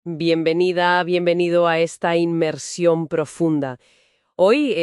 Bienvenida, bienvenido a esta inmersión profunda. Hoy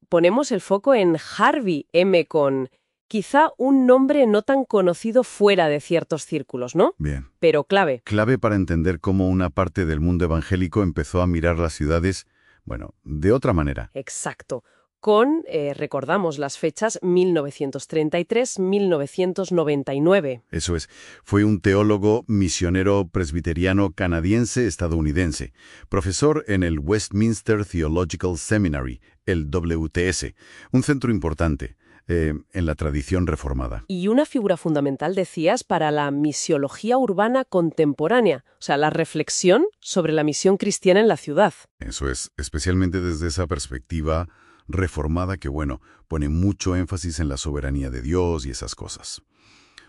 ponemos el foco en Harvey M. Cohn, quizá un nombre no tan conocido fuera de ciertos círculos, ¿no? Bien. Pero clave. Clave para entender cómo una parte del mundo evangélico empezó a mirar las ciudades, bueno, de otra manera. Exacto. Cohn, recordamos las fechas 1933-1999. Eso es, fue un teólogo misionero presbiteriano canadiense-estadounidense, profesor en el Westminster Theological Seminary, el WTS, un centro importante en la tradición reformada. Y una figura fundamental, decías, para la misiología urbana contemporánea, o sea, la reflexión sobre la misión cristiana en la ciudad. Eso es, especialmente desde esa perspectiva reformada que, bueno, pone mucho énfasis en la soberanía de Dios y esas cosas.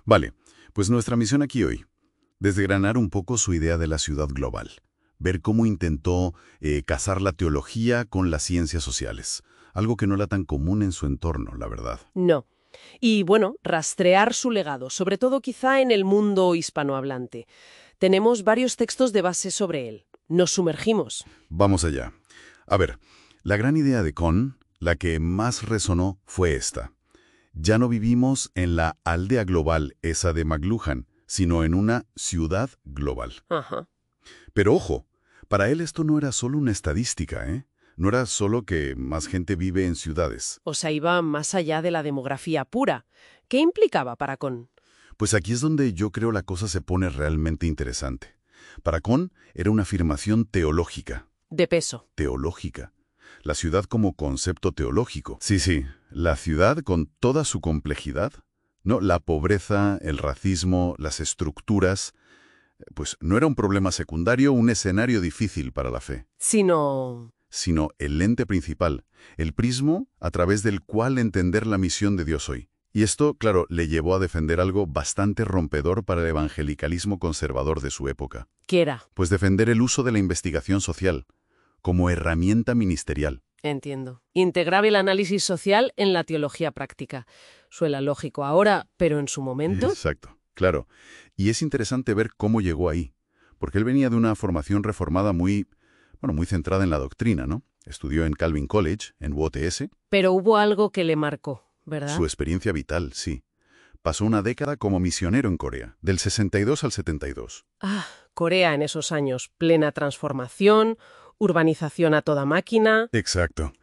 Vale, pues nuestra misión aquí hoy, desgranar un poco su idea de la ciudad global, ver cómo intentó casar la teología con las ciencias sociales, algo que no era tan común en su entorno, la verdad. No. Y bueno, rastrear su legado, sobre todo quizá en el mundo hispanohablante. Tenemos varios textos de base sobre él. Nos sumergimos. Vamos allá. A ver, la gran idea de Cohn, la que más resonó, fue esta. Ya no vivimos en la aldea global esa de McLuhan, sino en una ciudad global. Ajá. Pero ojo, para él esto no era solo una estadística, ¿eh? No era solo que más gente vive en ciudades. O sea, iba más allá de la demografía pura. ¿Qué implicaba para Cohn? Pues aquí es donde yo creo la cosa se pone realmente interesante. Para Cohn era una afirmación teológica. De peso. Teológica. La ciudad como concepto teológico. Sí, la ciudad con toda su complejidad. No, la pobreza, el racismo, las estructuras, pues no era un problema secundario, un escenario difícil para la fe, Sino... sino el lente principal, el prismo a través del cual entender la misión de Dios hoy. Y esto, claro, le llevó a defender algo bastante rompedor para el evangelicalismo conservador de su época. ¿Qué era? Pues defender el uso de la investigación social como herramienta ministerial. Entiendo. Integrar el análisis social en la teología práctica. Suena lógico ahora, pero en su momento... Exacto, claro. Y es interesante ver cómo llegó ahí, porque él venía de una formación reformada muy centrada en la doctrina, ¿no? Estudió en Calvin College, en UTS. Pero hubo algo que le marcó, ¿verdad? Su experiencia vital, sí. Pasó una década como misionero en Corea, del 62 al 72. Ah, Corea en esos años, plena transformación, urbanización a toda máquina... Exacto.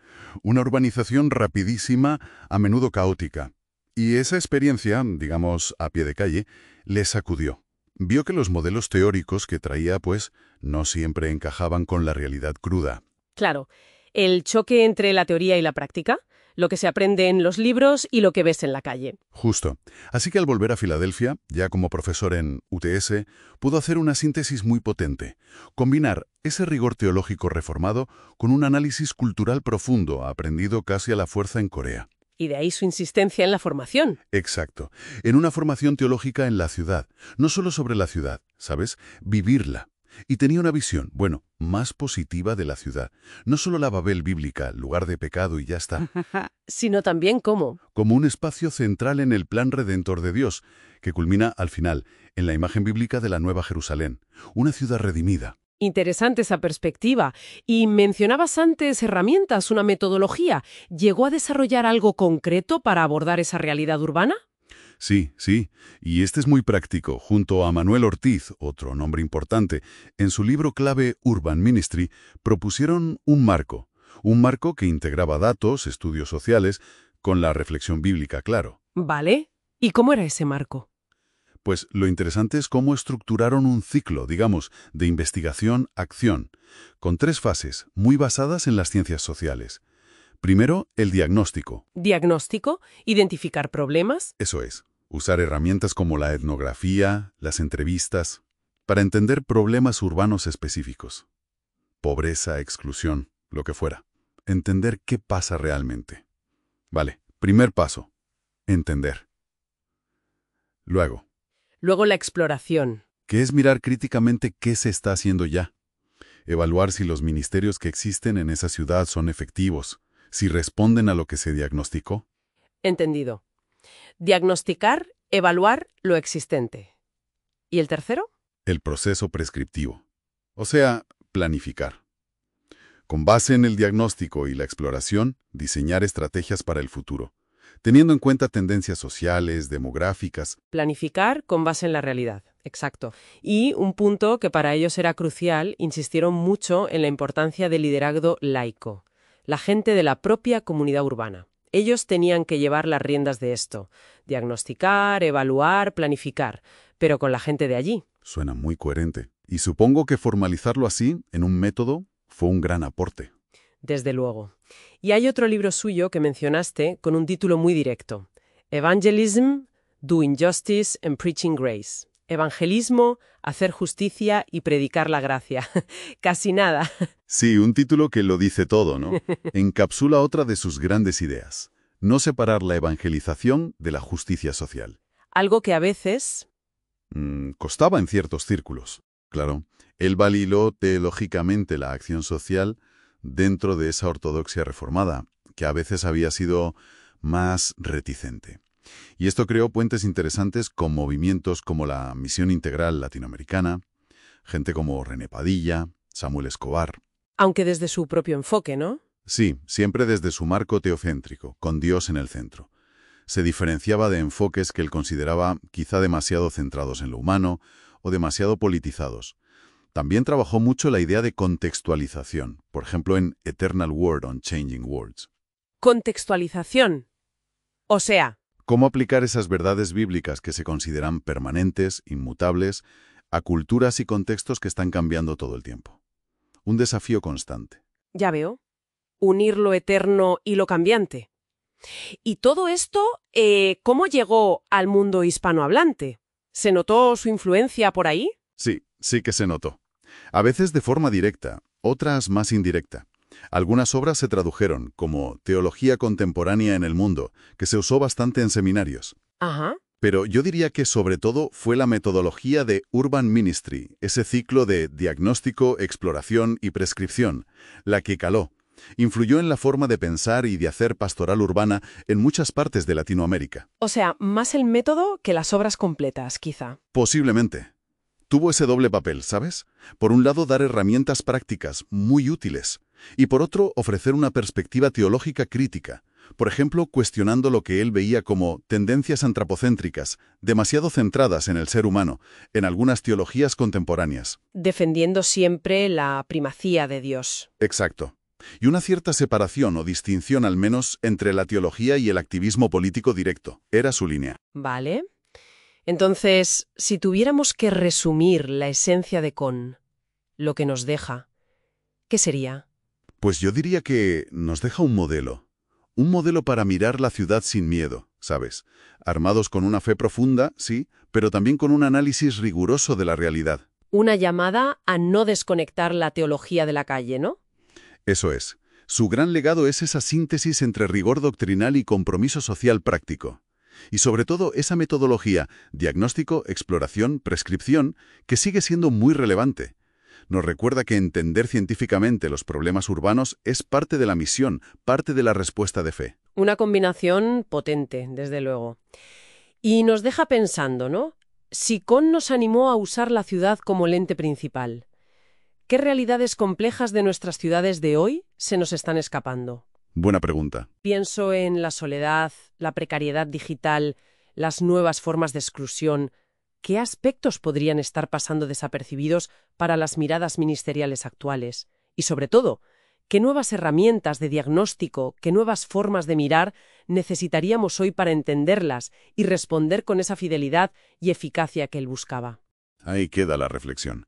Una urbanización rapidísima, a menudo caótica. Y esa experiencia, digamos, a pie de calle, le sacudió. Vio que los modelos teóricos que traía, pues, no siempre encajaban con la realidad cruda. Claro, el choque entre la teoría y la práctica, lo que se aprende en los libros y lo que ves en la calle. Justo. Así que al volver a Filadelfia, ya como profesor en UTS, pudo hacer una síntesis muy potente. Combinar ese rigor teológico reformado con un análisis cultural profundo, aprendido casi a la fuerza en Corea. Y de ahí su insistencia en la formación. Exacto. En una formación teológica en la ciudad. No solo sobre la ciudad, ¿sabes? Vivirla. Y tenía una visión, bueno, más positiva de la ciudad. No solo la Babel bíblica, lugar de pecado y ya está. Sino también cómo. Como un espacio central en el plan redentor de Dios, que culmina al final en la imagen bíblica de la Nueva Jerusalén, una ciudad redimida. Interesante esa perspectiva. Y mencionabas antes herramientas, una metodología. ¿Llegó a desarrollar algo concreto para abordar esa realidad urbana? Sí, y este es muy práctico. Junto a Manuel Ortiz, otro nombre importante, en su libro clave Urban Ministry, propusieron un marco que integraba datos, estudios sociales, con la reflexión bíblica, claro. Vale. ¿Y cómo era ese marco? Pues lo interesante es cómo estructuraron un ciclo, digamos, de investigación-acción, con 3 fases, muy basadas en las ciencias sociales. Primero, el diagnóstico. Diagnóstico, identificar problemas. Eso es, usar herramientas como la etnografía, las entrevistas, para entender problemas urbanos específicos. Pobreza, exclusión, lo que fuera. Entender qué pasa realmente. Vale, primer paso, entender. Luego, Luego la exploración. que es mirar críticamente qué se está haciendo ya. Evaluar si los ministerios que existen en esa ciudad son efectivos, si responden a lo que se diagnosticó. Entendido. Diagnosticar, evaluar lo existente. ¿Y el tercero? El proceso prescriptivo. O sea, planificar. Con base en el diagnóstico y la exploración, diseñar estrategias para el futuro, teniendo en cuenta tendencias sociales, demográficas. Planificar con base en la realidad, exacto. Y un punto que para ellos era crucial, insistieron mucho en la importancia del liderazgo laico, la gente de la propia comunidad urbana. Ellos tenían que llevar las riendas de esto, diagnosticar, evaluar, planificar, pero con la gente de allí. Suena muy coherente. Y supongo que formalizarlo así, en un método, fue un gran aporte. Desde luego. Y hay otro libro suyo que mencionaste con un título muy directo. Evangelism, Doing Justice and Preaching Grace. Evangelismo, hacer justicia y predicar la gracia. Casi nada. Sí, un título que lo dice todo, ¿no? Encapsula otra de sus grandes ideas. No separar la evangelización de la justicia social. Algo que a veces... Costaba en ciertos círculos. Claro, él validó teológicamente la acción social dentro de esa ortodoxia reformada, que a veces había sido más reticente. Y esto creó puentes interesantes con movimientos como la Misión Integral Latinoamericana, gente como René Padilla, Samuel Escobar. Aunque desde su propio enfoque, ¿no? Sí, siempre desde su marco teocéntrico, con Dios en el centro. Se diferenciaba de enfoques que él consideraba quizá demasiado centrados en lo humano o demasiado politizados. También trabajó mucho la idea de contextualización, por ejemplo en Eternal Word on Changing Words. Contextualización. O sea, Cómo aplicar esas verdades bíblicas que se consideran permanentes, inmutables, a culturas y contextos que están cambiando todo el tiempo. Un desafío constante. ya veo, unir lo eterno y lo cambiante. Y todo esto, ¿cómo llegó al mundo hispanohablante? ¿Se notó su influencia por ahí? Sí, sí que se notó. A veces de forma directa, otras más indirecta. Algunas obras se tradujeron, como Teología Contemporánea en el Mundo, que se usó bastante en seminarios. Ajá. Pero yo diría que sobre todo fue la metodología de Urban Ministry, ese ciclo de diagnóstico, exploración y prescripción, la que caló. Influyó en la forma de pensar y de hacer pastoral urbana en muchas partes de Latinoamérica. O sea, más el método que las obras completas, quizá. Posiblemente. Tuvo ese doble papel, ¿sabes? Por un lado, dar herramientas prácticas muy útiles, y por otro, ofrecer una perspectiva teológica crítica, por ejemplo, cuestionando lo que él veía como tendencias antropocéntricas, demasiado centradas en el ser humano, en algunas teologías contemporáneas. Defendiendo siempre la primacía de Dios. Exacto. Y una cierta separación o distinción al menos entre la teología y el activismo político directo. Era su línea. Vale. Entonces, si tuviéramos que resumir la esencia de Con, lo que nos deja, ¿qué sería? Pues yo diría que nos deja un modelo. Un modelo para mirar la ciudad sin miedo, ¿sabes? Armados con una fe profunda, sí, pero también con un análisis riguroso de la realidad. Una llamada a no desconectar la teología de la calle, ¿no? Eso es. Su gran legado es esa síntesis entre rigor doctrinal y compromiso social práctico. Y sobre todo esa metodología, diagnóstico, exploración, prescripción, que sigue siendo muy relevante. Nos recuerda que entender científicamente los problemas urbanos es parte de la misión, parte de la respuesta de fe. Una combinación potente, desde luego. Y nos deja pensando, ¿no? Si Con nos animó a usar la ciudad como lente principal, ¿qué realidades complejas de nuestras ciudades de hoy se nos están escapando? Buena pregunta. Pienso en la soledad, la precariedad digital, las nuevas formas de exclusión. ¿Qué aspectos podrían estar pasando desapercibidos para las miradas ministeriales actuales? Y sobre todo, ¿qué nuevas herramientas de diagnóstico, qué nuevas formas de mirar necesitaríamos hoy para entenderlas y responder con esa fidelidad y eficacia que él buscaba? Ahí queda la reflexión.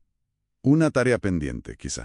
Una tarea pendiente, quizá.